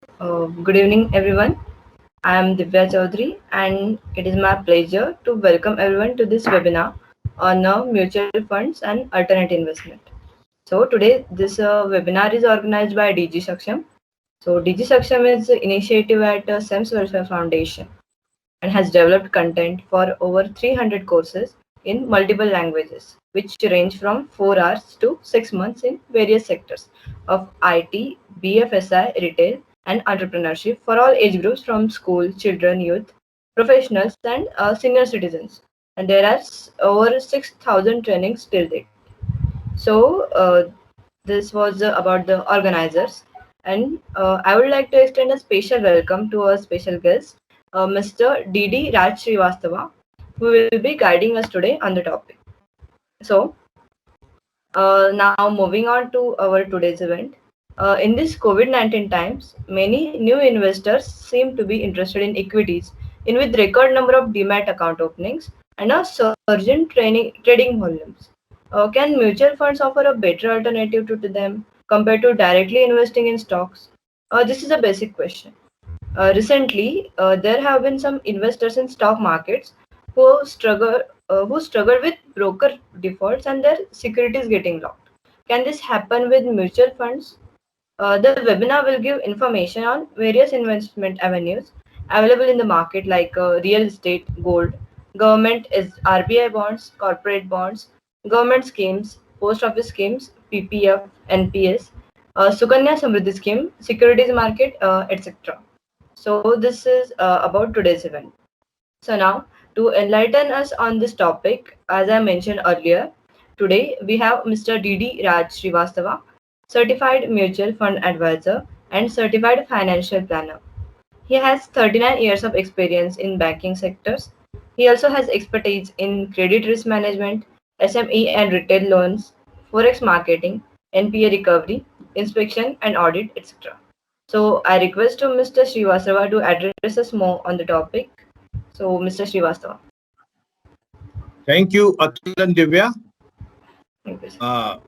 Good evening, everyone. I am Divya Chaudhary, and it is my pleasure to welcome everyone to this webinar on mutual funds and alternate investment. So, today, this webinar is organized by DG Saksham. So, DG Saksham is an initiative at SEMS Welfare Foundation and has developed content for over 300 courses in multiple languages, which range from 4 hours to 6 months in various sectors of IT, BFSI, retail, and entrepreneurship for all age groups from school, children, youth, professionals, and senior citizens. And there are over 6,000 trainings till date. So, this was about the organizers. And I would like to extend a special welcome to our special guest, Mr. D.D. Raj Srivastava, who will be guiding us today on the topic. So, now moving on to our today's event. In these COVID-19 times, many new investors seem to be interested in equities, in with record number of demat account openings and a surge in trading volumes. Can mutual funds offer a better alternative to them compared to directly investing in stocks? This is a basic question. Recently, there have been some investors in stock markets who struggle with broker defaults and their securities getting locked. Can this happen with mutual funds? The webinar will give information on various investment avenues available in the market like real estate, gold, government is RBI bonds, corporate bonds, government schemes, post office schemes, PPF, NPS, Sukanya Samriddhi scheme, securities market, etc. So this is about today's event. So now, to enlighten us on this topic, as I mentioned earlier, today we have Mr. D.D. Raj Srivastava, Certified Mutual Fund Advisor and Certified Financial Planner. He has 39 years of experience in banking sectors. He also has expertise in credit risk management, SME and retail loans, forex marketing, NPA recovery, inspection and audit, etc. So I request to Mr. Srivastava to address us more on the topic. So, Mr. Srivastava. Thank you, Atul and Divya. Thank you, sir.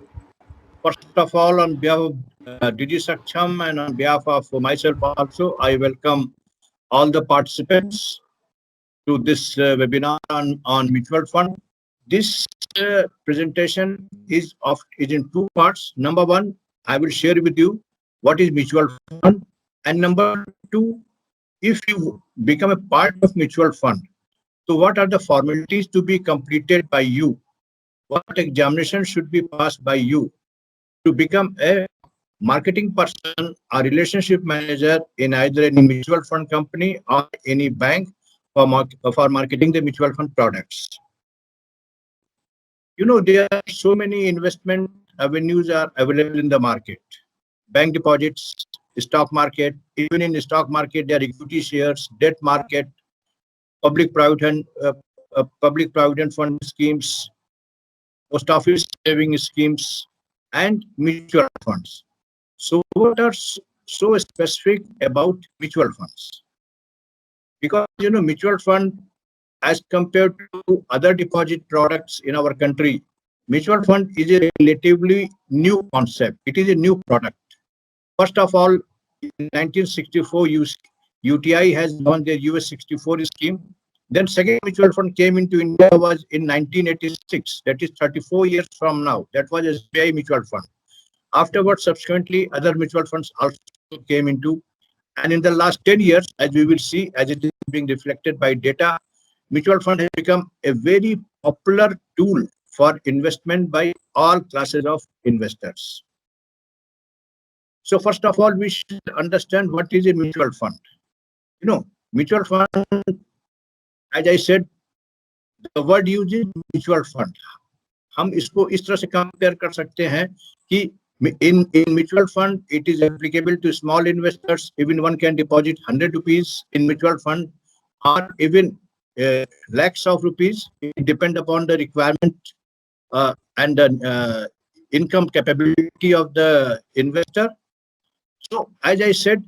First of all, on behalf of DD Saksham and on behalf of myself also, I welcome all the participants to this webinar on mutual fund. This presentation is in two parts. Number one, I will share with you what is mutual fund, and number two, if you become a part of mutual fund, so what are the formalities to be completed by you? What examination should be passed by you to become a marketing person or relationship manager in either any mutual fund company or any bank for marketing the mutual fund products? You know, there are so many investment avenues are available in the market. Bank deposits, stock market, even in the stock market, there are equity shares, debt market, public provident fund schemes, post office saving schemes, and mutual funds. So what are so specific about mutual funds? Because mutual fund, as compared to other deposit products in our country, mutual fund is a relatively new concept. It is a new product. First of all, in 1964, UTI has launched their US 64 scheme. Then second mutual fund came into India was in 1986. That is 34 years from now. That was SBI mutual fund. Afterwards, subsequently, other mutual funds also came into. And in the last 10 years, as we will see, as it is being reflected by data, mutual fund has become a very popular tool for investment by all classes of investors. So first of all, we should understand what is a mutual fund. Mutual fund, as I said, the word used is mutual fund. हम इसको इस तरह से compare कर सकते हैं कि in mutual fund it is applicable to small investors. Even one can deposit 100 rupees in mutual fund or even lakhs of rupees. It depends upon the requirement and the income capability of the investor. So as I said,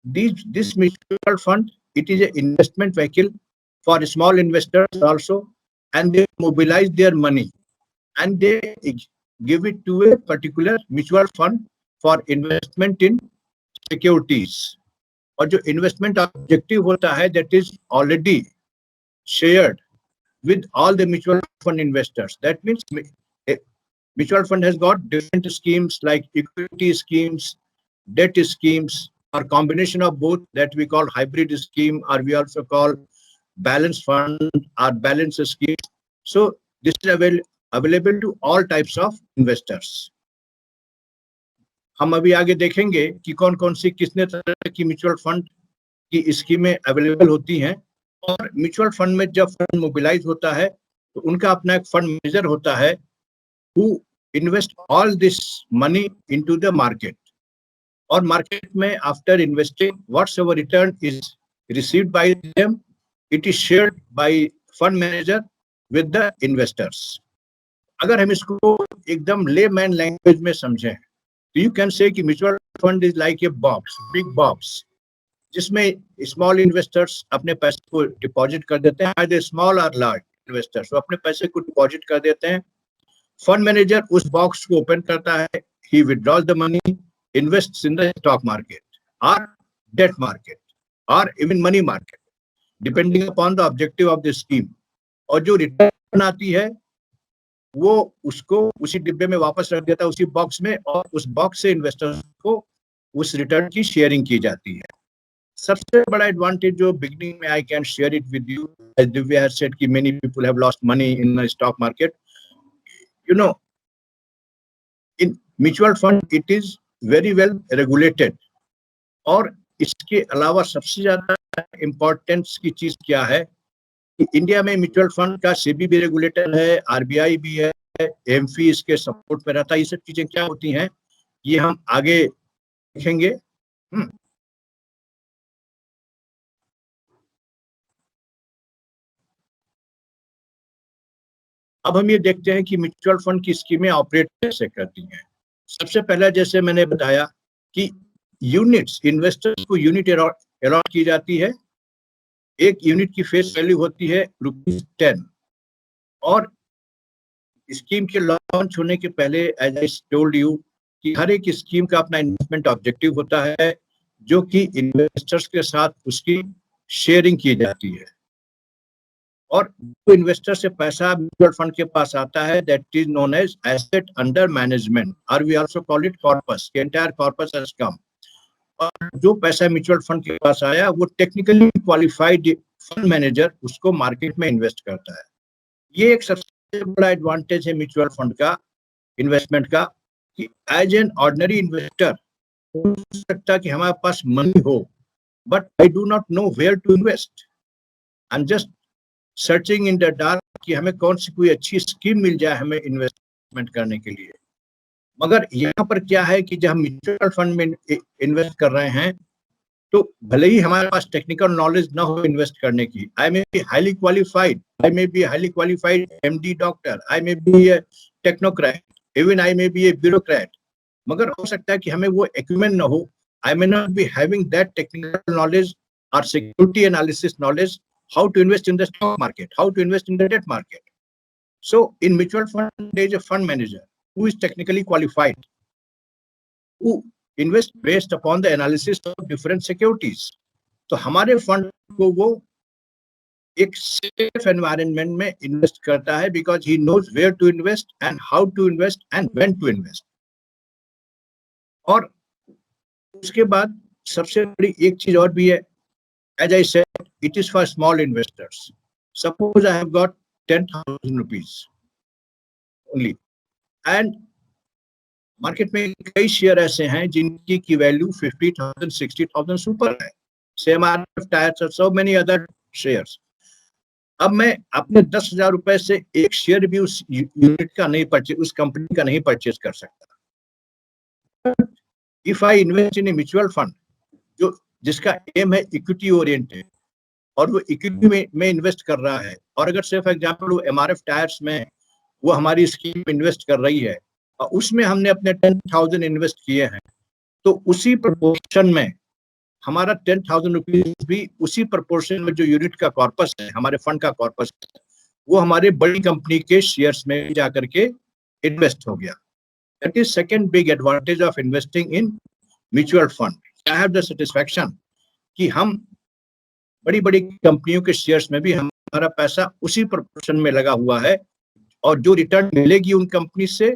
this mutual fund, it is an investment vehicle for small investors also, and they mobilize their money and they give it to a particular mutual fund for investment in securities. और जो investment objective होता है that is already shared with all the mutual fund investors. That means mutual fund has got different schemes like equity schemes, debt schemes, or combination of both that we call hybrid scheme, or we also call balance fund or balance scheme. So this is available to all types of investors. हम अभी आगे देखेंगे कि कौन कौन सी कितने तरह की म्यूचुअल फंड की स्कीमें अवेलेबल होती हैं, और म्यूचुअल फंड में जब फंड मोबिलाइज होता है तो उनका अपना एक फंड मैनेजर होता है who invest all this money into the market, और मार्केट में after investing whatsoever return is received by them, it is shared by fund manager with the investors. अगर हम इसको एकदम लेमैन लैंग्वेज में समझें तो यू कैन से कि mutual fund is like a box, big box, जिसमें स्मॉल इन्वेस्टर्स अपने पैसे को डिपॉजिट कर देते हैं, आइदर स्मॉल और लार्ज इन्वेस्टर्स अपने पैसे को डिपॉजिट कर देते हैं। फंड मैनेजर उस बॉक्स को ओपन करता है, he withdraws the money, invests in the stock market और डेट मार्केट और even money market, depending upon the objective of the scheme. और जो रिटर्न आती है वो उसको उसी डिब्बे में वापस रख देता है, उसी बॉक्स में, और उस बॉक्स से इन्वेस्टर्स को उस रिटर्न की शेयरिंग की जाती है। सबसे बड़ा एडवांटेज जो बिगिनिंग में I can share it with you, as Divya has said कि many people have lost money in the stock market. You know, in mutual fund it is very well regulated, और इसके अलावा सबसे ज्यादा इम्पोर्टेंस की चीज क्या है कि इंडिया में म्यूचुअल फंड का सेबी भी रेगुलेटर है, आरबीआई भी है, एमफी इसके सपोर्ट पे रहता है। ये सब चीजें क्या होती हैं ये हम आगे देखेंगे। अब हम ये देखते हैं कि म्यूचुअल फंड की स्कीमें ऑपरेट कैसे करती हैं। सबसे पहला, जैसे मैंने बताया कि यूनिट्स, इन्वेस्टर्स को यूनिट अलॉट की जाती है। एक यूनिट की फेस वैल्यू होती है ₹10, और स्कीम के लॉन्च होने के पहले एज आई टोल्ड यू कि हर एक स्कीम का अपना इन्वेस्टमेंट ऑब्जेक्टिव होता है, जो कि इन्वेस्टर्स के साथ उसकी शेयरिंग की जाती है। और जो इन्वेस्टर से पैसा म्यूचुअल फंड के पास आता है that is known as asset under management, और we also call it corpus, के एंटायर कॉर्पस हैज कम। और जो पैसा म्यूचुअल फंड के पास आया वो टेक्निकली क्वालिफाइड फंड मैनेजर उसको मार्केट में इन्वेस्ट करता है। ये एक सबसे बड़ा एडवांटेज है म्यूचुअल फंड का, इन्वेस्टमेंट का, कि एज एन ऑर्डिनरी इन्वेस्टर हो सकता कि हमारे पास मनी हो, but I do not know where to invest, I am just searching in the dark कि हमें कौन सी कोई अच्छी स्कीम मिल जाए हमें इन्वेस्टमेंट करने के लिए। मगर यहाँ पर क्या है कि जब हम म्यूचुअल फंड में इन्वेस्ट कर रहे हैं तो भले ही हमारे पास टेक्निकल नॉलेज ना हो इन्वेस्ट करने की, I may be highly qualified, I may be highly qualified MD doctor, I may be a technocrat, even I may be a bureaucrat, मगर हो सकता है कि हमें वो एक्यूमेंट ना हो, I may not be having that technical knowledge और security analysis knowledge, how to invest in the stock market, how to invest in the debt market. So in mutual fund, there is a fund manager who is technically qualified, who invest based upon the analysis of different securities. तो हमारे fund को वो एक safe environment में invest करता है, because he knows where to invest and how to invest and when to invest. और उसके बाद सबसे बड़ी एक चीज और भी है, as I said, it is for small investors. Suppose I have got 10,000 rupees only, and market में कई शेयर ऐसे हैं जिनकी की वैल्यू 50,000, 60,000 सुपर है, सेम टायर्स और so many other shares. अब मैं अपने 10,000 रुपए से एक शेयर भी उस यूनिट का नहीं परचेज, उस कंपनी का नहीं परचेज कर सकता। If I invest in A mutual fund जो जिसका एम है इक्विटी ओरिएंटेड, और वो इक्विटी में इन्वेस्ट कर रहा है, और अगर से फॉर एग्जांपल वो एमआरएफ टायर्स में वो हमारी स्कीम इन्वेस्ट कर रही है और उसमें हमने अपने 10,000 इन्वेस्ट किए हैं, तो उसी प्रपोर्शन में हमारा 10,000 रुपीज भी उसी प्रपोर्शन में जो यूनिट का कॉर्पस है, हमारे फंड का कॉर्पस है, वो हमारे बड़ी कंपनी के शेयर्स में जाकर के इन्वेस्ट हो गया। That is second big advantage of investing in mutual fund. I have the satisfaction कि हम बड़ी बड़ी कंपनियों के शेयर्स में भी हमारा पैसा उसी प्रोपोर्शन में लगा हुआ है, और जो रिटर्न मिलेगी उन कंपनी से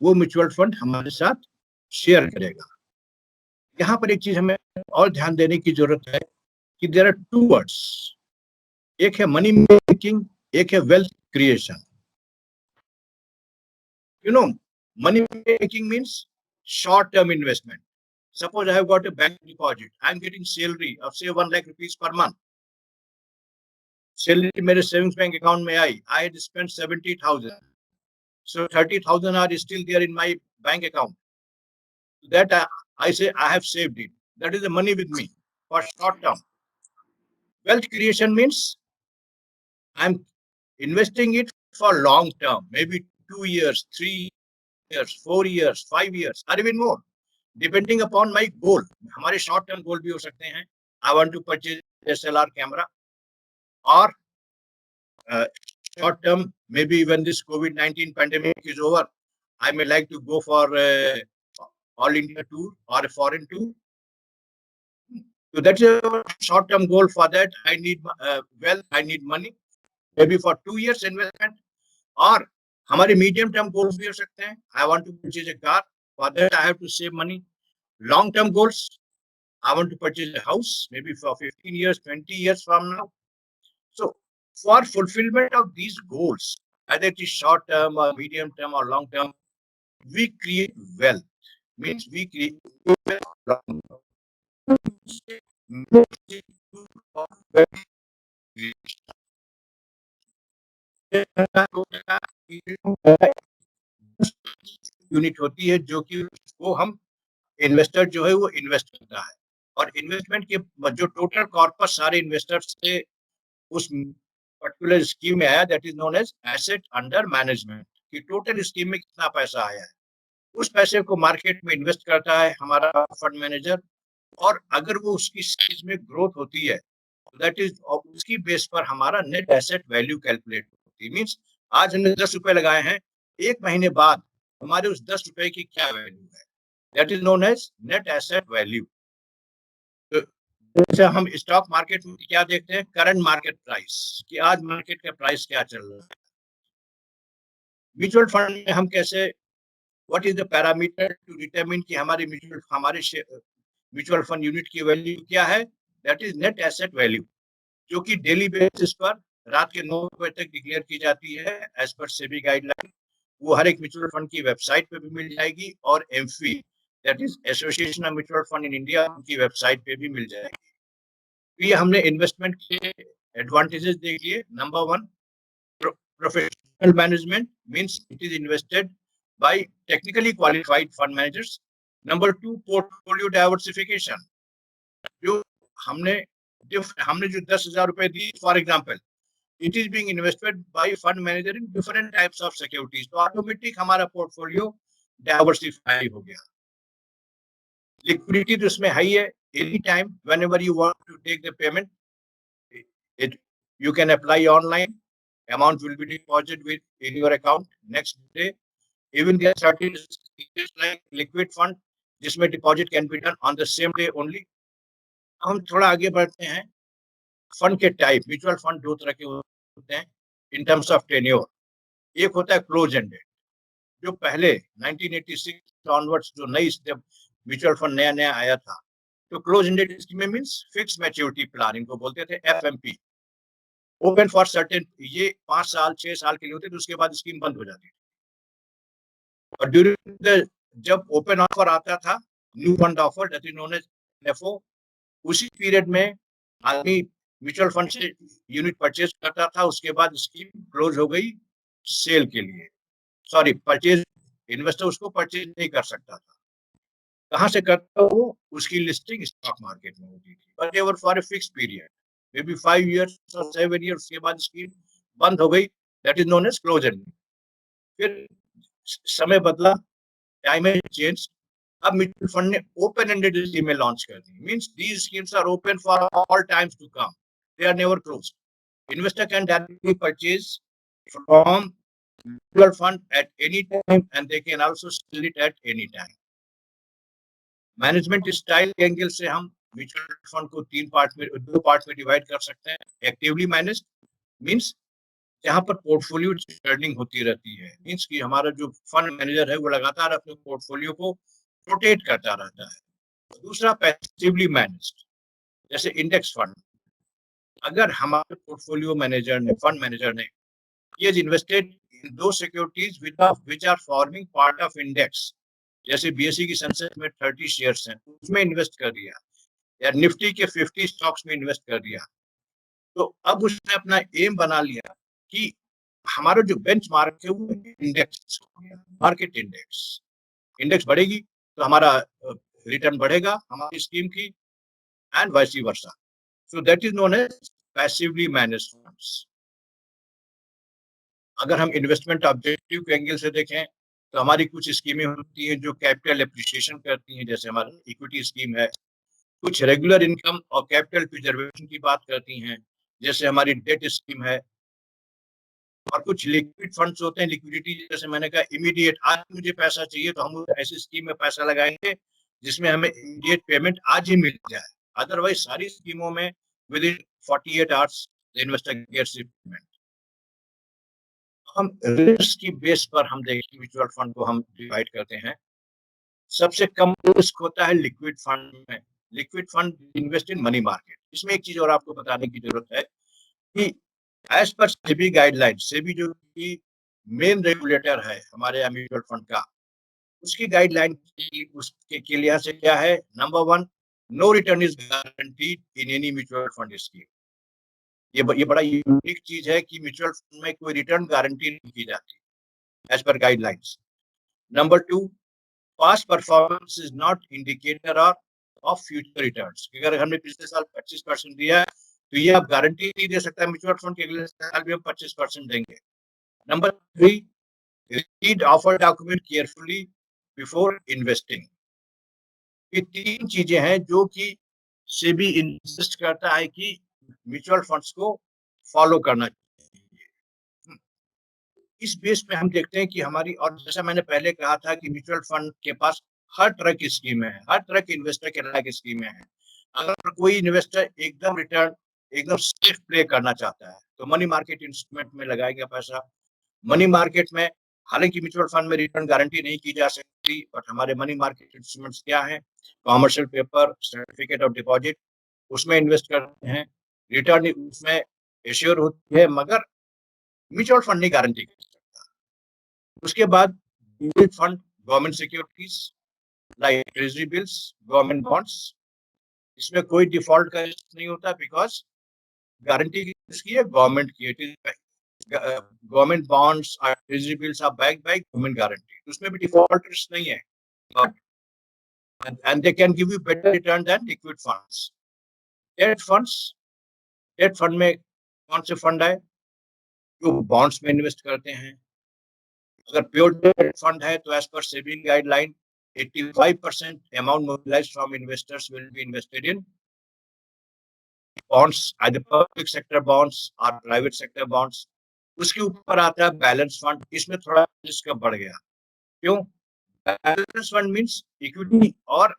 वो म्यूचुअल फंड हमारे साथ शेयर करेगा। यहाँ पर एक चीज हमें और ध्यान देने की जरूरत है कि देयर आर टू वर्ड्स, एक है मनी मेकिंग, एक है wealth creation. You know, money making means short term investment. Suppose I have got a bank deposit. I am getting salary of say 1 lakh rupees per month. Salary मेरे savings bank account में आई. I had spent 70,000. So 30,000 are still there in my bank account. That I say I have saved it. That is the money with me for short term. Wealth creation means I'm investing it for long term, maybe 2 years, 3 years, 4 years, 5 years, or even more, depending upon my goal. हमारे short term goal भी हो सकते हैं. I want to purchase SLR camera, or short term, maybe when this COVID-19 pandemic is over, I may like to go for all India tour or a foreign tour. So that's a short term goal. For that, I need I need money, maybe for 2 years investment, or हमारे medium term goals भी हो सकते हैं. I want to purchase a car. For that, I have to save money. Long term goals, I want to purchase a house, maybe for 15 years, 20 years from now. So for fulfillment of these goals, either it is short term or medium term or long term, we create wealth. Means we create wealth. Unit होती है जो कि वो हम investor जो है वो invest करता है, और इन्वेस्टमेंट के जो टोटल कॉर्पस सारे इन्वेस्टर्स से उस पर्टिकुलर स्कीम में आया, that is known as asset under management, कि टोटल स्कीम में कितना पैसा आया है, उस पैसे को मार्केट में इन्वेस्ट करता है हमारा फंड मैनेजर, और अगर वो उसकी साइज में ग्रोथ होती है, दैट इज उसकी बेस पर हमारा नेट एसेट वैल्यू कैलकुलेट होती है। मीन्स आज हमने 10 रुपए लगाए हैं, एक महीने बाद हमारे उस 10 रुपए की क्या वैल्यू है, that is known as net asset value. जैसे हम स्टॉक मार्केट में क्या देखते हैं, करंट मार्केट प्राइस, कि आज मार्केट का प्राइस क्या चल रहा है। म्यूचुअल फंड में हम कैसे, what is the parameter to determine कि हमारे म्यूचुअल फंड यूनिट की वैल्यू क्या है, that is net asset value, जो कि डेली बेसिस पर रात के 9 बजे तक डिक्लेयर की जाती है एज पर सेबी गाइडलाइन। वो हर एक म्यूचुअल फंड की वेबसाइट पे भी मिल जाएगी, और AMFI, that is association of mutual fund in India, उनकी वेबसाइट पे भी मिल जाएगी। तो ये हमने इन्वेस्टमेंट के एडवांटेजेस देख लिए। Number 1, professional management, means it is invested by technically qualified fund managers. Number 2, portfolio diversification, जो हमने जो 10,000 रुपए दी, for example, it is being invested by fund manager in different types of securities, तो automatic हमारा portfolio diversify हो गया। Liquidity तो इसमें हाई है, any time whenever you want to take the payment, it you can apply online, amount will be deposited with in your account next day. Even there are certain schemes like liquid fund, जिसमें deposit can be done on the same day only. हम थोड़ा आगे बढ़ते हैं। Fund के type, mutual fund दो तरह के होते हैं इन टर्म्स ऑफ टेन्योर। एक होता है क्लोज एंडेड, जो पहले 1986 ऑनवर्ड्स जो नई म्यूचुअल फंड नया नया आया था, तो close ended scheme means fix maturity plan, इनको बोलते थे एफएमपी, ओपन फॉर सर्टेन, ये 5 साल 6 साल के लिए होते थे, उसके बाद स्कीम बंद हो जाती थी। और ड्यूरिंग द जब ओपन ऑफर आता था, new fund offer, that is known as NFO, उसी पीरियड में आदमी म्यूचुअल फंड से यूनिट परचेज करता था, उसके बाद स्कीम क्लोज हो गई सेल के लिए, सॉरी परचेज, इन्वेस्टर उसको परचेज नहीं कर सकता था। कहाँ से करता वो, उसकी लिस्टिंग स्टॉक मार्केट में होती थी, but ever for a fix period, may be 5 years और 7 years के बाद स्कीम बंद हो गई, that is known as close ended. फिर समय बदला, टाइम है चेंज, अब म्यूचुअल फंड ने ओपन एंडेड स्कीमें लॉन्च कर दी, means these schemes are open for all times to come, they are never closed. Investor can directly purchase from mutual fund at any time and they can also sell it at any time. Management style के angle से हम mutual fund को दो part में divide कर सकते हैं। Actively managed means जहां पर पोर्टफोलियो टर्निंग होती रहती है, मींस कि हमारा जो फंड मैनेजर है वो लगातार अपने पोर्टफोलियो को रोटेट करता रहता है। दूसरा पैसिवली मैनेज्ड, जैसे इंडेक्स फंड। अगर हमारे पोर्टफोलियो मैनेजर ने फंड मैनेजर ने he has invested in those securities which are forming part of index, जैसे बीएसई की सेंसेक्स में 30 शेयर्स हैं, उसमें इन्वेस्ट कर दिया, या निफ्टी के 50 स्टॉक्स में इन्वेस्ट कर दिया, तो अब उसने अपना एम बना लिया कि हमारा जो बेंचमार्क है वो इंडेक्स, मार्केट इंडेक्स। इंडेक्स बढ़ेगी तो हमारा रिटर्न बढ़ेगा हमारी स्कीम की, and vice versa. So that is known as passively managed funds. अगर हम इन्वेस्टमेंट ऑब्जेक्टिव के एंगल से देखें तो हमारी कुछ स्कीमें होती हैं जो कैपिटल एप्रिसिएशन करती हैं, जैसे हमारी इक्विटी स्कीम है। कुछ रेगुलर इनकम और कैपिटल प्रिजर्वेशन की बात करती हैं, जैसे हमारी डेट स्कीम है। और कुछ लिक्विड फंड्स होते हैं, लिक्विडिटी, जैसे मैंने कहा इमीडिएट, आज मुझे पैसा चाहिए तो हम ऐसी स्कीम में पैसा लगाएंगे जिसमें हमें इमीडिएट पेमेंट आज ही मिल जाए। अदरवाइज सारी स्कीमों में within 48 hours investor gets payment. हम रिस्क की बेस पर हम देखें म्यूचुअल फंड को हम डिवाइड करते हैं। सबसे कम रिस्क होता है लिक्विड फंड में। Liquid fund invest in money market. इसमें एक चीज और आपको बताने की जरूरत है कि as per SEBI guideline, SEBI जो कि मेन रेगुलेटर है हमारे म्यूचुअल फंड का, उसकी गाइडलाइन उसके के लिए से क्या है, number 1, no return is guaranteed in any mutual fund scheme. ये बड़ा यूनिक चीज है कि म्यूचुअल फंड में कोई रिटर्न गारंटी नहीं की जाती as per guidelines. Number 2, past performance is not indicator of future returns. अगर हमने पिछले साल 25% दिया है तो ये आप गारंटी नहीं दे सकता म्यूचुअल फंड के अगले साल भी हम 25% देंगे। Number 3, read offer document carefully before investing. ये 3 चीजें हैं जो कि सेबी इंसिस्ट करता है कि म्यूचुअल फंड्स को फॉलो करना चाहिए। इस बेस पे हम देखते हैं कि हमारी, और जैसा मैंने पहले कहा था कि म्यूचुअल फंड के पास हर तरह की स्कीमें हैं, हर तरह के इन्वेस्टर के तरह की स्कीमें हैं। अगर कोई इन्वेस्टर एकदम रिटर्न, एकदम सेफ प्ले करना चाहता है तो मनी मार्केट इंस्ट्रूमेंट में लगाएगा पैसा। मनी मार्केट में, हालांकि म्यूचुअल फंड में रिटर्न गारंटी नहीं की जा सकती, बट हमारे मनी मार्केट इंस्ट्रूमेंट्स क्या हैं, commercial paper, certificate of deposit, उसमें इन्वेस्ट करते हैं। रिटर्न उसमें एश्योर होती है, मगर म्यूचुअल फंड नहीं गारंटी कर सकता। उसके बाद fund, government securities like treasury bills, government bonds, इसमें कोई डिफॉल्ट का रिस्क नहीं होता, बिकॉज गारंटी किसकी है, गवर्नमेंट की। गवर्नमेंट बॉन्ड्स और treasury bills are backed by government guarantee, उसमें भी डिफॉल्ट रिस्क नहीं है, and they can give you better return than liquid funds. Debt funds, debt fund में कौन से फंड है, जो बॉन्ड्स में इन्वेस्ट करते हैं। अगर प्योर डेट फंड है तो as per SEBI guideline 85% amount mobilised from investors will be invested in bonds, either public sector bonds और प्राइवेट सेक्टर बॉन्ड्स। उसके ऊपर आता है बैलेंस फंड। इसमें थोड़ा रिस्क बढ़ गया। क्यों? बैलेंस फंड मींस इक्विटी और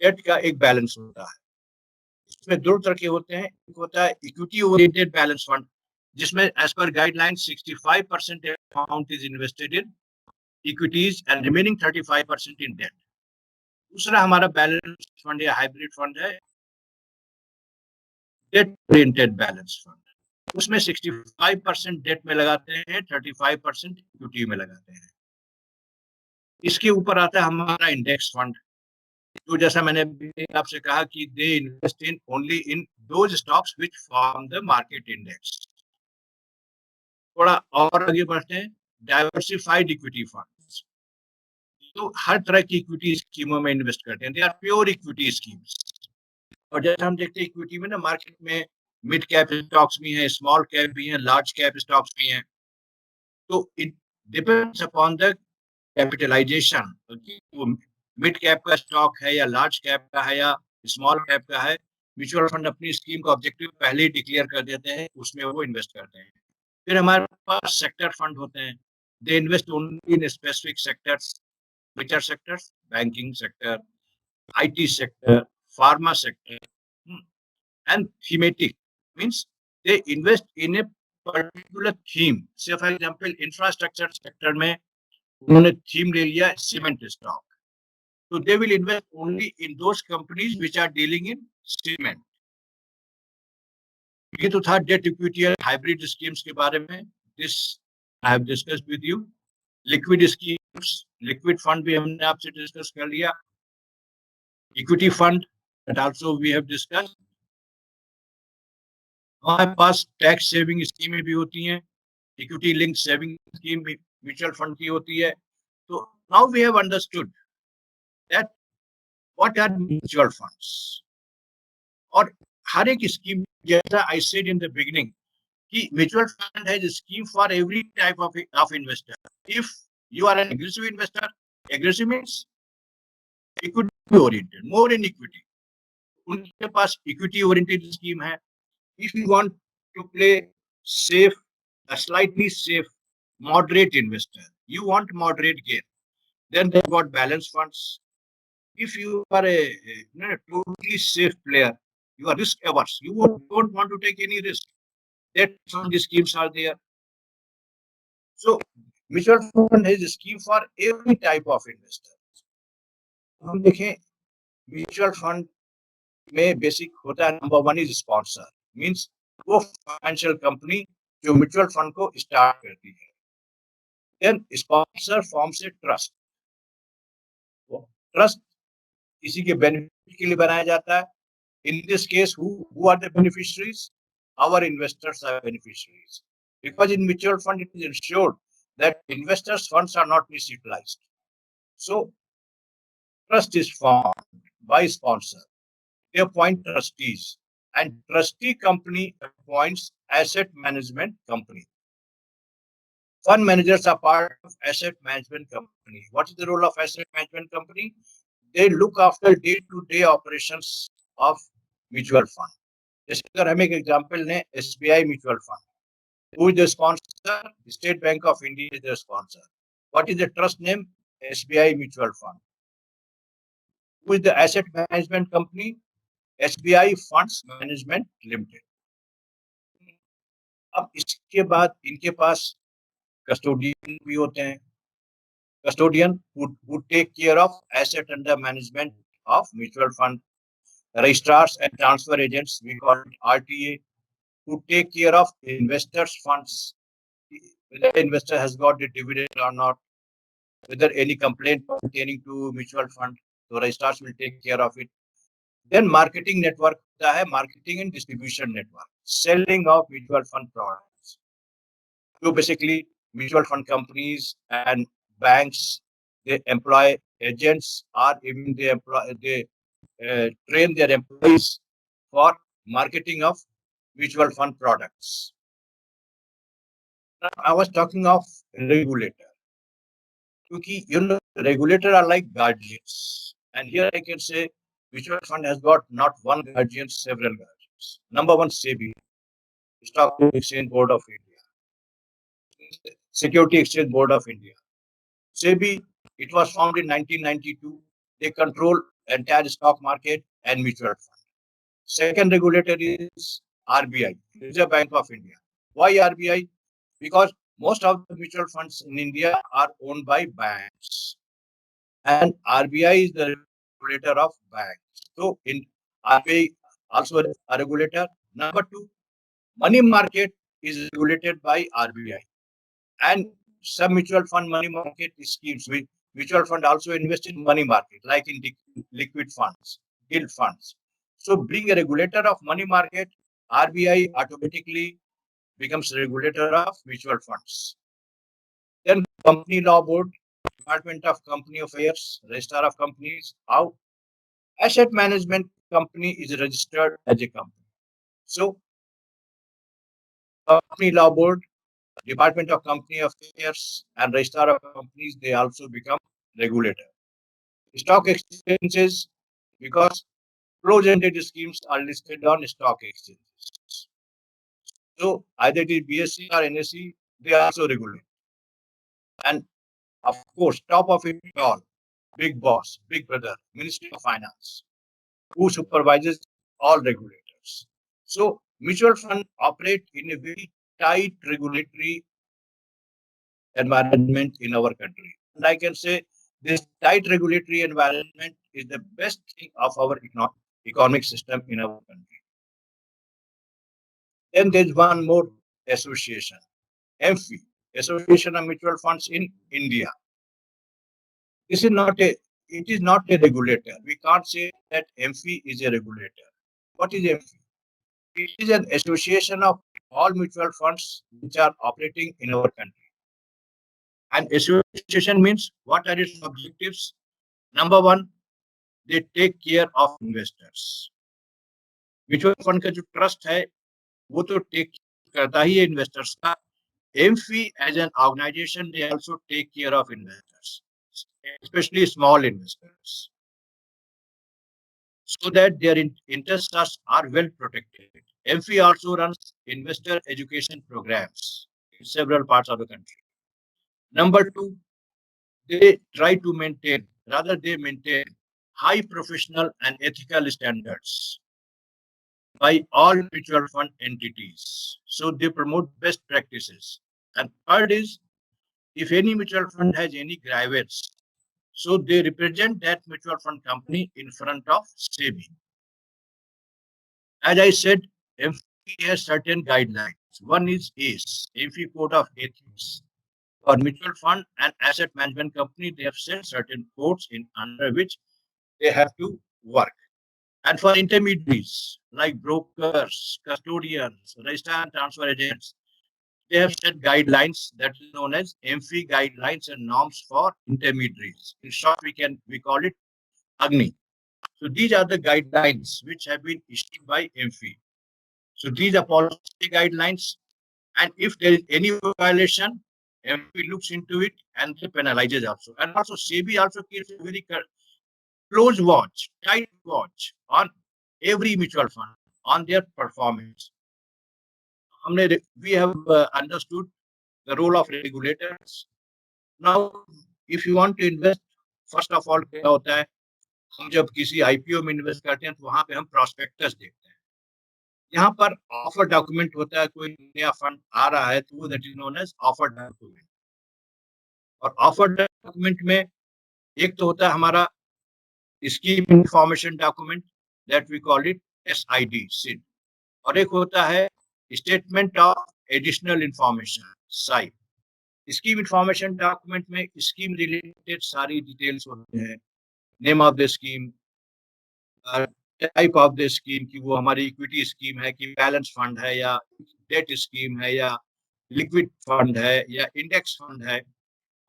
डेट का एक बैलेंस होता है। इसमें दो तरह के होते हैं। एक होता है इक्विटी ओरिएंटेड बैलेंस फंड, जिसमें as per guideline 65% amount is invested in equities and remaining 35% in debt. दूसरा हमारा बैलेंस फंड या हाइब्रिड फंड है डेट ओरिएंटेड बैलेंस फंड। उसमें 65% डेट में लगाते हैं, 35% इक्विटी में लगाते हैं। इसके ऊपर आता है हमारा इंडेक्स फंड, तो जैसा मैंने आपसे कहा कि they invest in only in those stocks which form the market index. थोड़ा और आगे बढ़ते हैं, डाइवर्सिफाइड इक्विटी फंड्स, तो हर तरह की इक्विटी स्कीमों में इन्वेस्ट करते हैं। They are pure equity schemes. और जैसे हम देखते हैं इक्विटी में ना, मार्केट में मिड कैप स्टॉक्स भी हैं, स्मॉल कैप भी हैं, लार्ज कैप स्टॉक्स भी हैं। तो it depends upon the capitalisation, वो मिड कैप का स्टॉक है या लार्ज कैप का है या स्मॉल कैप का है। म्यूचुअल फंड अपनी स्कीम का ऑब्जेक्टिव पहले ही डिक्लेयर कर देते हैं, उसमें वो इन्वेस्ट करते हैं। फिर हमारे पास सेक्टर फंड होते हैं। They invest only in specific sectors. Which are sectors? Banking sector, IT sector, pharma sector, and thematic means they invest in a particular theme. Say for example, infrastructure sector में उन्होंने theme ले लिया cement stock. So they will invest only in those companies which are dealing in cement. ये तो था debt equity और hybrid schemes के बारे में. This I have discussed with you. Liquid schemes, liquid fund भी हमने आपसे डिस्कस कर लिया. Equity fund that also we have discussed. हमारे पास टैक्स सेविंग स्कीमें भी होती हैं. इक्विटी लिंक सेविंग स्कीम भी म्यूचुअल फंड की होती है. तो now we have understood that what are mutual funds. और हर एक स्कीम, जैसा I said in the beginning, mutual fund has a scheme for every type of investor. If you are an aggressive investor, aggressive means equity oriented, more in equity. उनके पास equity oriented scheme है. If you want to play safe, a slightly safe, moderate investor, you want moderate gain, then they've got balance funds. If you are a totally safe player, you are risk averse, you don't want to take any risk, that fund schemes are there. So mutual fund is a scheme for every type of investor. हम देखें mutual fund में basic होता है, number one is sponsor. Means वो financial company जो mutual fund को start करती है. Then sponsor forms a trust. Trust किसी के बेनिफिट के लिए बनाया जाता है. In this case, who are the beneficiaries? Our investors are beneficiaries. Because in mutual fund, it is ensured that investors' funds are not misutilized. So, trust is formed by sponsor. They appoint trustees, and trustee company appoints asset management company. Fund managers are part of asset management company. What is the role of asset management company? They look after day-to-day operations of mutual fund. जैसे अगर हम एक example लें, SBI mutual fund, who is the sponsor? State Bank of India is the sponsor. What is the trust name? SBI Mutual Fund. Who is the asset management company? SBI Funds Management Limited. अब इसके बाद इनके पास custodian भी होते हैं. Custodian would take care of asset under management of mutual fund. Registrars and transfer agents, we call it RTA, who take care of investors' funds, whether the investor has got the dividend or not, whether any complaint pertaining to mutual fund, so registrars will take care of it. Then marketing network, marketing and distribution network, selling of mutual fund products. So basically, mutual fund companies and banks, they employ agents, or even they train their employees for marketing of mutual fund products. Now, I was talking of regulator. Regulator are like guardians. And here I can say mutual fund has got not one guardian, several guardians. Number one, SEBI, Stock Exchange Board of India, Security Exchange Board of India. SEBI, it was formed in 1992. They control entire stock market and mutual fund. Second regulator is RBI, Reserve Bank of India. Why RBI? Because most of the mutual funds in India are owned by banks. And RBI is the regulator of banks. So in RBI also a regulator. Number two, money market is regulated by RBI. And some mutual fund money market schemes, mutual fund also invest in money market, like in liquid funds, gilt funds. So being a regulator of money market, RBI automatically becomes regulator of mutual funds. Then company law board, Department of Company Affairs, Registrar of Companies, how asset management company is registered as a company. So company law board, Department of Company Affairs, and Registrar of Companies, they also become regulator. Stock exchanges, because closed-ended schemes are listed on stock exchanges. So either it is BSE or NSE, they also regulate. And of course, top of it all, big boss, big brother, Ministry of Finance, who supervises all regulators. So mutual fund operate in a very tight regulatory environment in our country. And I can say this tight regulatory environment is the best thing of our economic system in our country. Then there's one more association, MFI, Association of Mutual Funds in India. This is not a, it is not a regulator. We can't say that MFI is a regulator. What is MFI? It is an association of all mutual funds which are operating in our country. And association means what are its objectives? Number one, they take care of investors. Mutual fund का जो trust है वो तो take करता ही है investors का. AMFI as an organisation they also take care of investors, especially small investors, so that their interests are well protected. MFI also runs investor education programs in several parts of the country. Number two, they try to maintain, rather they maintain high professional and ethical standards by all mutual fund entities. So they promote best practices. And third is, if any mutual fund has any grievances, so they represent that mutual fund company in front of SEBI. As I said, MFI has certain guidelines. One is ACE, MFI Code of Ethics. For mutual fund and asset management company, they have set certain codes in under which they have to work. And for intermediaries like brokers, custodians, register and transfer agents, they have set guidelines that is known as MFI guidelines and norms for intermediaries. In short, we call it AGNI. So these are the guidelines which have been issued by MFI. So these are policy guidelines, and if there is any violation, MFI looks into it and they penalizes also. And also SEBI also keeps a very close watch, tight watch on every mutual fund, on their performance. We have understood the role of regulators. Now, if you want to invest, first of all, क्या होता है, हम जब किसी IPO में invest करते हैं तो वहां पे हम प्रोस्पेक्टस देखते हैं. यहाँ पर ऑफर डॉक्यूमेंट होता है, कोई नया फंड आ रहा है तो वो that is known as offer document. और ऑफर डॉक्यूमेंट में एक तो होता है हमारा scheme information document that we call it SID, SID. और एक होता है statement of additional information, SIP. Scheme information document में स्कीम रिलेटेड सारी डिटेल्स होते हैं, name of the scheme, type of the scheme, कि वो हमारी इक्विटी स्कीम है कि बैलेंस फंड है या डेट स्कीम है या लिक्विड फंड है या इंडेक्स फंड है.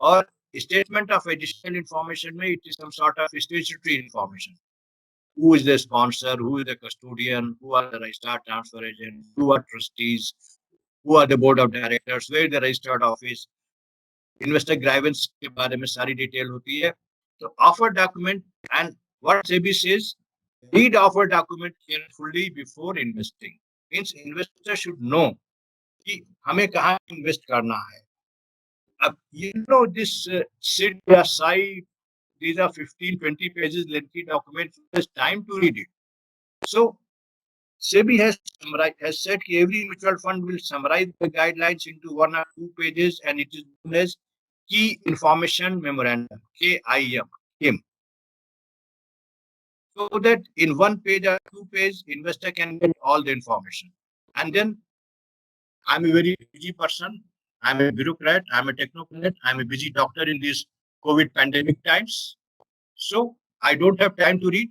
और स्टेटमेंट ऑफ एडिशनल इंफॉर्मेशन में it is some sort of statutory information. Who is the sponsor, who is the custodian, who are the registered transfer agent, who are trustees, who are the board of directors, where is the registered office, investor grievance के बारे में सारी detail होती है. तो offer document, and what SEBI says, read offer document carefully before investing. Means investor should know कि हमें कहाँ इन्वेस्ट करना है. अब this SID या SIP, these are 15-20 pages lengthy documents. There's time to read it. So SEBI has said that every mutual fund will summarize the guidelines into 1 or 2 pages, and it is known as Key Information Memorandum, KIM. So that in 1 page or 2 pages, investor can get all the information. And then I'm a very busy person. I'm a bureaucrat. I'm a technocrat. I'm a busy doctor in these COVID pandemic times. So I don't have time to read.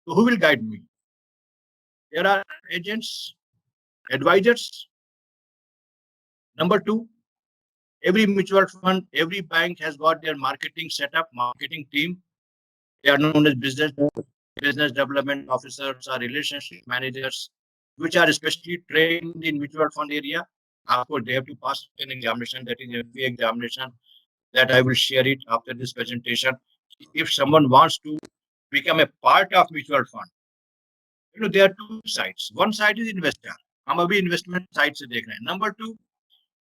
So who will guide me? There are agents, advisors. Number 2, every mutual fund, every bank has got their marketing setup, marketing team. They are known as business development officers or relationship managers, which are especially trained in mutual fund area. Of course, they have to pass an examination, that is MFI examination, that I will share it after this presentation. If someone wants to become a part of mutual fund, there are 2 sides. One side is investor. हम अभी investment side से देख रहे हैं. Number 2,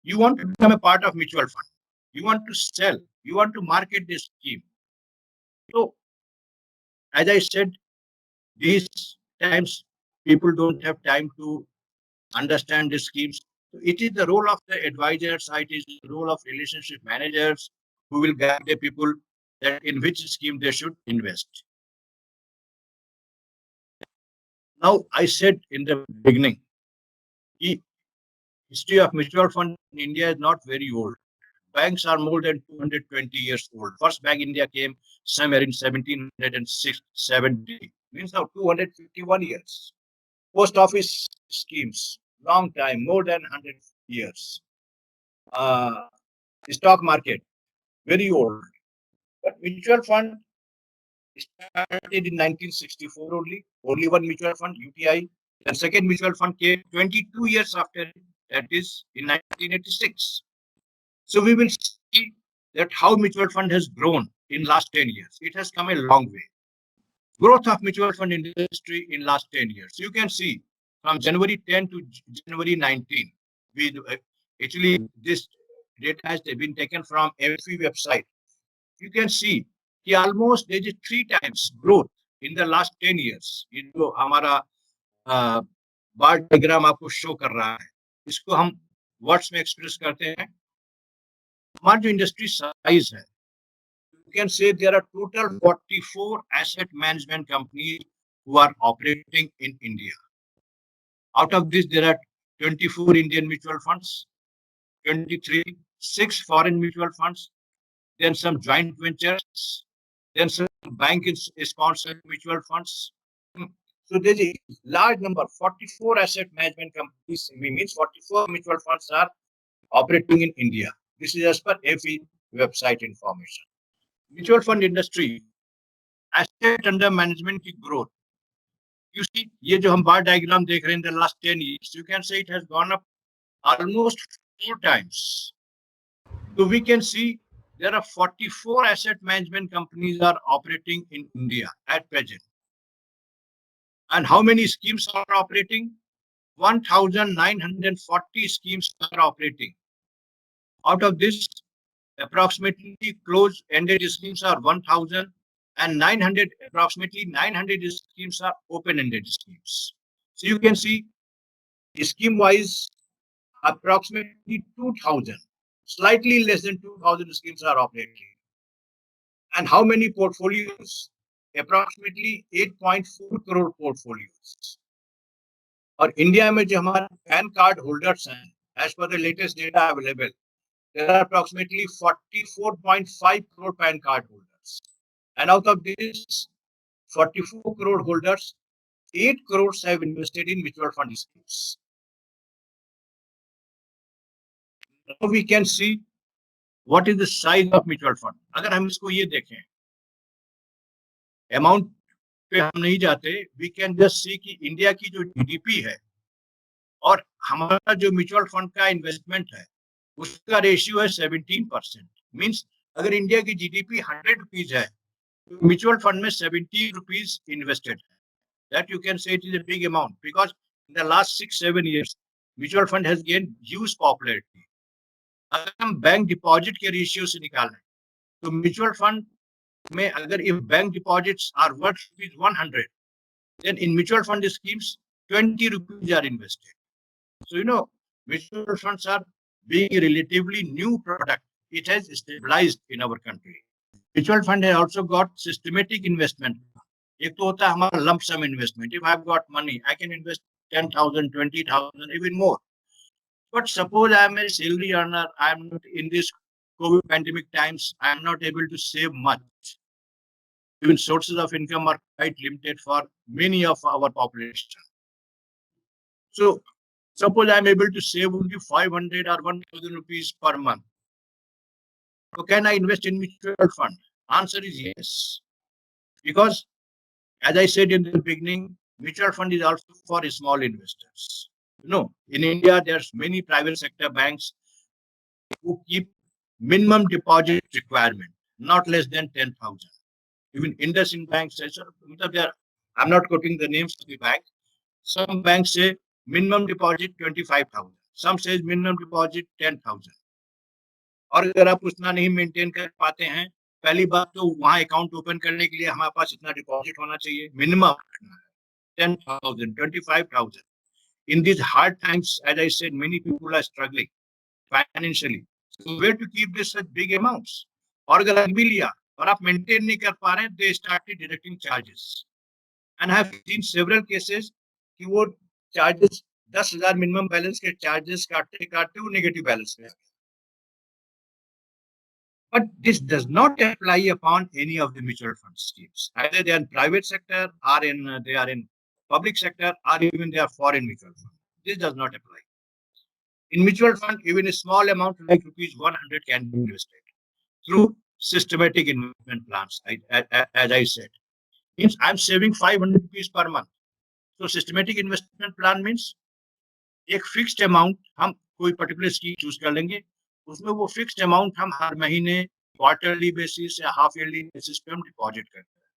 you want to become a part of mutual fund. You want to sell. You want to market this scheme. So, as I said, these times people don't have time to understand the schemes. So it is the role of the advisors, it is the role of relationship managers who will guide the people that in which scheme they should invest. Now, I said in the beginning, the history of mutual fund in India is not very old. Banks are more than 220 years old. First Bank India came somewhere in 1770, means now 251 years. Post office schemes, long time, more than 100 years. Uh, Stock market, very old. But mutual fund started in 1964 only one mutual fund, UTI. And second mutual fund came 22 years after, that is in 1986. So we will see that how mutual fund has grown in last 10 years. It has come a long way. Growth of mutual fund industry in last 10 years. You can see from January 10 to January 19. We actually this data has been taken from FE website. You can see कि almost there is 3 times growth in the last 10 years. ये जो हमारा बार diagram आपको show कर रहा है, इसको हम वर्ड्स में एक्सप्रेस करते हैं. हमारा जो इंडस्ट्री साइज है, you can say there are total 44 asset management companies who are operating in India. Out of this, there are 24 Indian mutual funds, 23, 6 foreign mutual funds, then some joint ventures, then some bank-sponsored mutual funds. So there's a large number, 44 asset management companies, means 44 mutual funds are operating in India. This is as per FE website information. Mutual fund industry, asset under management की growth. You see, ये जो हम बार diagram देख रहे हैं in the last 10 years, you can say it has gone up almost 4 times. So we can see there are 44 asset management companies are operating in India at present. And how many schemes are operating? 1,940 schemes are operating. Out of this, approximately closed-ended schemes are 1,000 and 900, approximately 900 schemes are open-ended schemes. So you can see scheme-wise, approximately 2,000, slightly less than 2,000 schemes are operating. And how many portfolios? Approximately 8.4 crore portfolios. और India में जो हमारे pan card holders हैं, as per the latest data available, there are approximately 44.5 crore PAN card holders. And out of this 44 crore holders, 8 crores have invested in mutual fund schemes. Now we can see what is the size of mutual fund. अगर हम इसको ये देखें, amount पे हम नहीं जाते, we can just see कि इंडिया की जो GDP है और हमारा जो म्यूचुअल फंड का इन्वेस्टमेंट है, उसका रेशियो है 17%. मीन्स अगर इंडिया की जीडीपी 100 रुपीज है, तो म्यूचुअल फंड में 70 रुपीज इन्वेस्टेड है. दैट यू कैन से it is a big amount because in the last 6-7 years mutual fund has gain huge popularity. अगर हम बैंक डिपॉजिट के रेशियो से निकालें तो म्यूचुअल फंड में अगर if bank deposits are worth ₹100, then in mutual fund schemes 20 rupees are invested. So you know, mutual funds are being a relatively new product. It has stabilized in our country. Mutual fund has also got systematic investment. एक तो होता है हमारा lump sum investment. If I've got money, I can invest 10,000, 20,000, even more. But suppose I am a salary earner, I am not in this COVID pandemic times, I am not able to save much. Even sources of income are quite limited for many of our population. So suppose I am able to save only 500 or 1,000 rupees per month. So can I invest in mutual fund? Answer is yes. Because as I said in the beginning, mutual fund is also for small investors. You know, in India, there's many private sector banks who keep minimum deposit requirement, not less than 10,000. Even IndusInd Bank says, I'm not quoting the names of the bank. Some banks say minimum deposit 25,000. Some says minimum deposit 10,000. और अगर आप उतना नहीं maintain कर पाते हैं पहली बात तो वहां अकाउंट ओपन करने के लिए हमारे पास इतना डिपॉजिट होना चाहिए, minimum 10,000, 25,000. In these hard times, as I said, many people are struggling financially. So where to keep this such big amounts? और अगर रख भी लिया और आप मेंटेन नहीं कर पा रहे हैं, they started deducting charges. And I have seen several cases कि वो charges 10,000 मिनिमम बैलेंस के चार्जेस काटते काटते वो नेगेटिव बैलेंस में आ गए. But this does not apply upon any of the mutual fund schemes. Either they are in private sector or they are in public sector or even they are foreign mutual fund. This does not apply. In mutual fund, even a small amount like rupees 100 can be invested through systematic investment plans. As I said, means I'm saving 500 rupees per month. So systematic investment plan means एक fixed amount हम कोई particular scheme choose कर लेंगे, उसमें वो fixed amount हम हर महीने quarterly basis या हाफ ईयरली बेसिस पे हम डिपॉजिट करते हैं.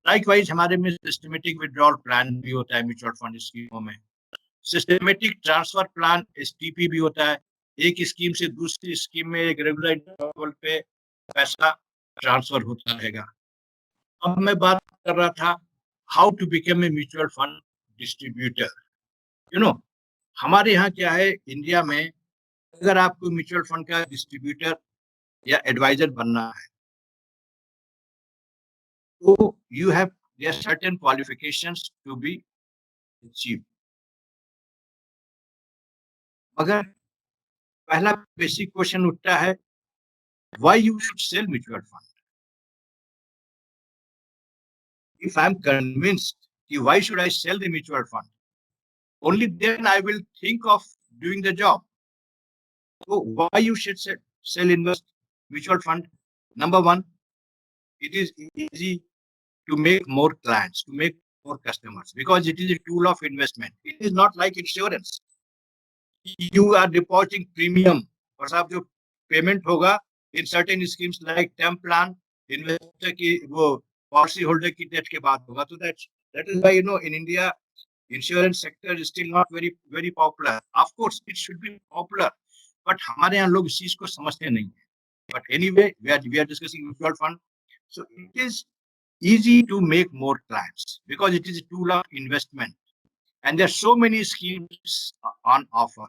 लाइकवाइज हमारे में सिस्टमेटिक विड्रॉल प्लान भी होता है म्यूचुअल फंड स्कीमों में. सिस्टमेटिक ट्रांसफर प्लान एसटीपी भी होता है. एक स्कीम से दूसरी स्कीम में एक रेगुलर इंटरवल पे पैसा ट्रांसफर होता रहेगा. अब मैं बात कर रहा था how to become a mutual fund distributor. You know हमारे यहाँ क्या है इंडिया में, अगर आपको म्यूचुअल फंड का डिस्ट्रीब्यूटर या एडवाइजर बनना है तो you have there certain qualifications to be achieve. मगर पहला बेसिक क्वेश्चन उठता है, why you should sell mutual fund. If I am convinced कि why should I sell the mutual fund, only then I will think of doing the job. So why you should sell invest mutual fund? Number one, it is easy to make more clients, to make more customers, because it is a tool of investment. It is not like insurance. You are depositing premium और साहब जो payment होगा in certain schemes like term plan, investor की वो policy holder की death के बाद होगा. तो that is why in India insurance sector is still not very popular. Of course it should be popular, but हमारे यहाँ लोग इस चीज को समझते नहीं. But anyway, we are discussing mutual fund. So it is easy to make more clients because it is a tool of investment, and there are so many schemes on offer.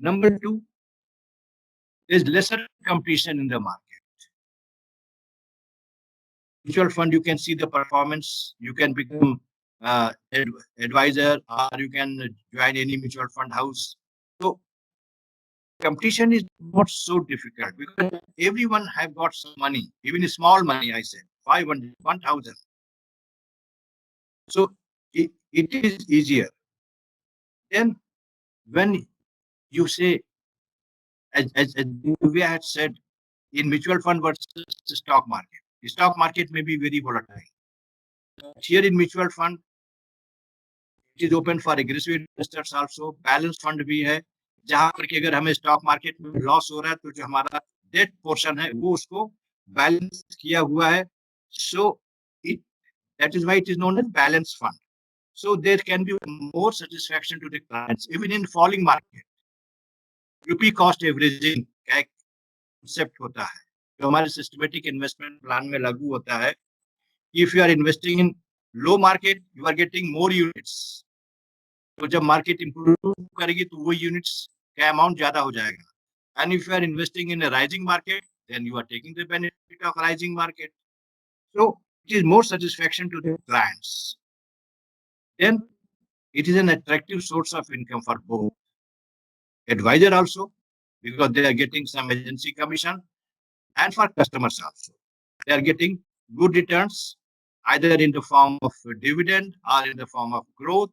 Number two, there is lesser competition in the market. Mutual fund, you can see the performance. You can become advisor, or you can join any mutual fund house. So competition is not so difficult because everyone have got some money, even small money. I said 500, 1,000. So it is easier. Then when you say, as we had said, in mutual fund versus the stock market may be very volatile. Here in mutual fund, it is open for aggressive investors also. Balanced fund भी है, जहां पर कि अगर हमें stock market में loss हो रहा है तो जो हमारा डेट पोर्शन है वो उसको बैलेंस किया हुआ है. So that is why it is known as balanced fund. So there can be more satisfaction to the clients even in falling market. UP cost averaging का एक कंसेप्ट होता है जो हमारे सिस्टमेटिक इन्वेस्टमेंट प्लान में लागू होता है. If you are investing in low market you are getting more units. तो जब मार्केट इंप्रूव करेगी तो वो यूनिट्स का अमाउंट ज्यादा हो जाएगा. And if you are investing in rising market then you are taking the benefit of rising market. So it is more satisfaction to the clients. Then it is an attractive source of income for both advisor also because they are getting some agency commission, and for customers also they are getting good returns either in the form of dividend or in the form of growth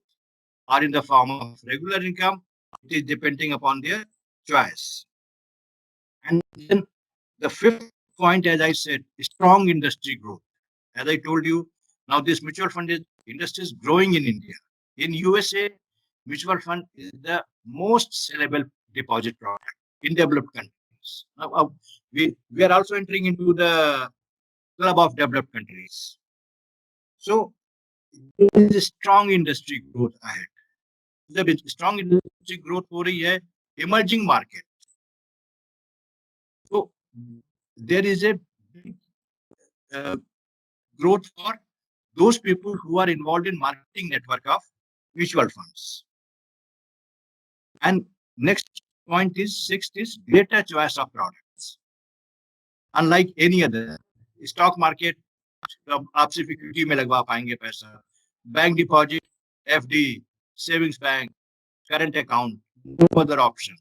or in the form of regular income. It is depending upon their choice. And then the fifth point, as I said, strong industry growth. As I told you, now this mutual fund industry is growing in India. In USA, mutual fund is the most sellable deposit product in developed countries. Now, we are also entering into the club of developed countries. So there is a strong industry growth ahead. जब strong industry growth हो रही है, emerging market. So there is a big uh, growth for those people who are involved in marketing network of mutual funds. And next point is sixth is greater choice of products. Unlike any other stock market, आप सिर्फ equity में लगवा पाएंगे पैसा. Bank deposit, FD, savings bank, current account, no other option.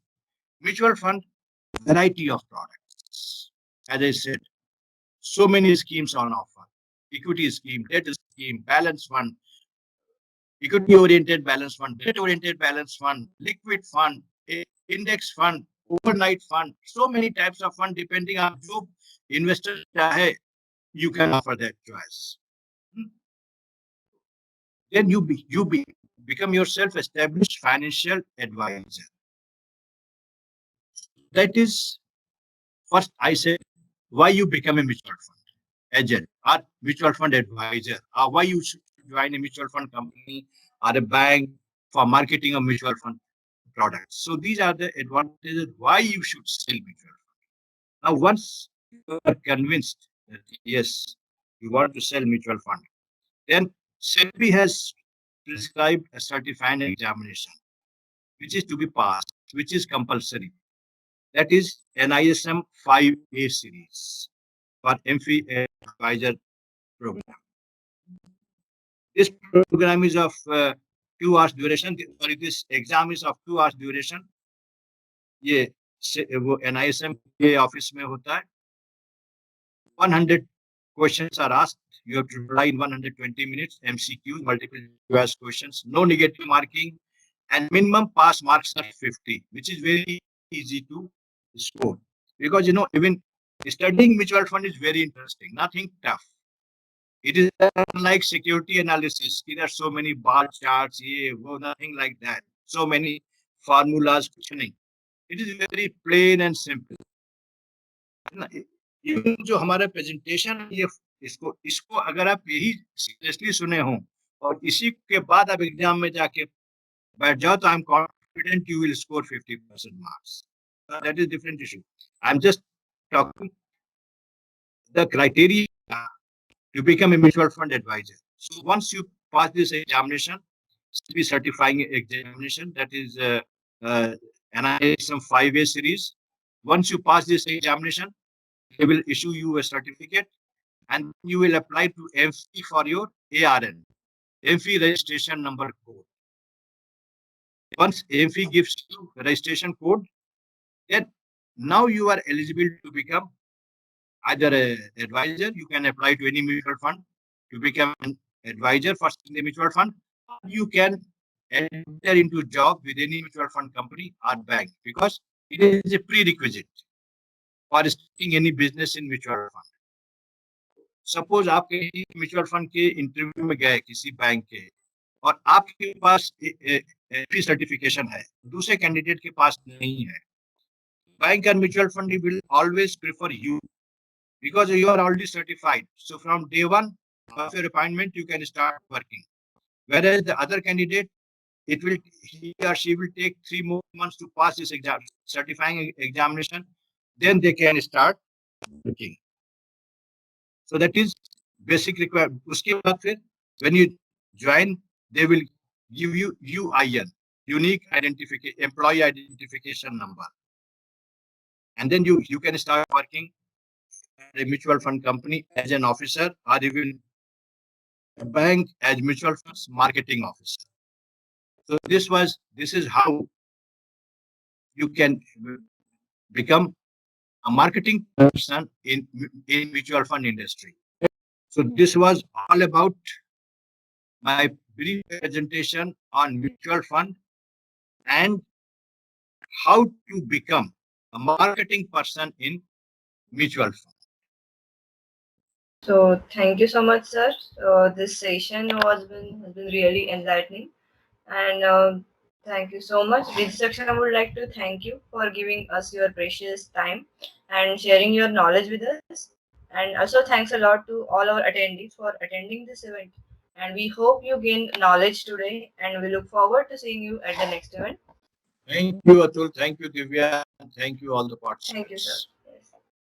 Mutual fund, variety of products. As I said, so many schemes on offer. Equity scheme, debt scheme, balance fund, equity-oriented balance fund, debt-oriented balance fund, liquid fund, index fund, overnight fund. So many types of fund depending on जो investor चाहे, you can offer that choice. Then you become yourself established financial advisor. That is first I say why you become a mutual fund agent or mutual fund advisor, or why you should join a mutual fund company or a bank for marketing of mutual fund products. So these are the advantages why you should sell mutual fund. Now, once you are convinced that yes, you want to sell mutual fund, then SEBI has prescribed a certifying examination, which is to be passed, which is compulsory. That is NISM 5A series for MFI advisor program. This program is of 2 hours duration, or this exam is of 2 hours duration. ये वो NISM के office में होता है. 100 questions are asked. You have to reply in 120 minutes. MCQ, multiple choice questions, no negative marking, and minimum pass marks are 50, which is very easy to score. Because even studying mutual fund is very interesting. Nothing tough. It is unlike security analysis. There are so many bar charts, nothing like that. So many formulas, questioning. It is very plain and simple. Even जो हमारा presentation ये इसको अगर आप यही seriously सुने हो और इसी के बाद आप एग्जाम में जाके बैठ जाओ तो I'm confident you will score 50% marks. That is different issue. I'm just talking the criteria to become a mutual fund advisor. So once you pass this examination, be certifying examination, that is NISM 5A series. Once you pass this examination, they will issue you a certificate, and you will apply to MFI for your ARN, MFI registration number code. Once MFI gives you registration code, then now you are eligible to become either an advisor. You can apply to any mutual fund to become an advisor for the mutual fund. You can enter into job with any mutual fund company or bank, because it is a prerequisite for starting any business in mutual fund. Suppose आप कहीं mutual fund के interview में गए किसी bank के और आपके पास एफी certification है, दूसरे कैंडिडेट के पास नहीं है, bank and mutual fund will always prefer you because you are already certified. So from day one of your appointment, you can start working. Whereas the other candidate, he or she will take 3 more months to pass this exam, certifying examination. Then they can start working. So that is basic requirement. उसके बाद फिर when you join, they will give you UIN, unique identification, employee identification number, and then you can start working at a mutual fund company as an officer, or even a bank as mutual funds marketing officer. So this is how you can become a marketing person in mutual fund industry. So this was all about my brief presentation on mutual fund and how to become a marketing person in mutual fund. So thank you so much, sir. This session has been really enlightening, and thank you so much. With this section, I would like to thank you for giving us your precious time and sharing your knowledge with us. And also thanks a lot to all our attendees for attending this event. And we hope you gain knowledge today, and we look forward to seeing you at the next event. Thank you, Atul. Thank you, Divya. And thank you, all the Thank you, sir. participants.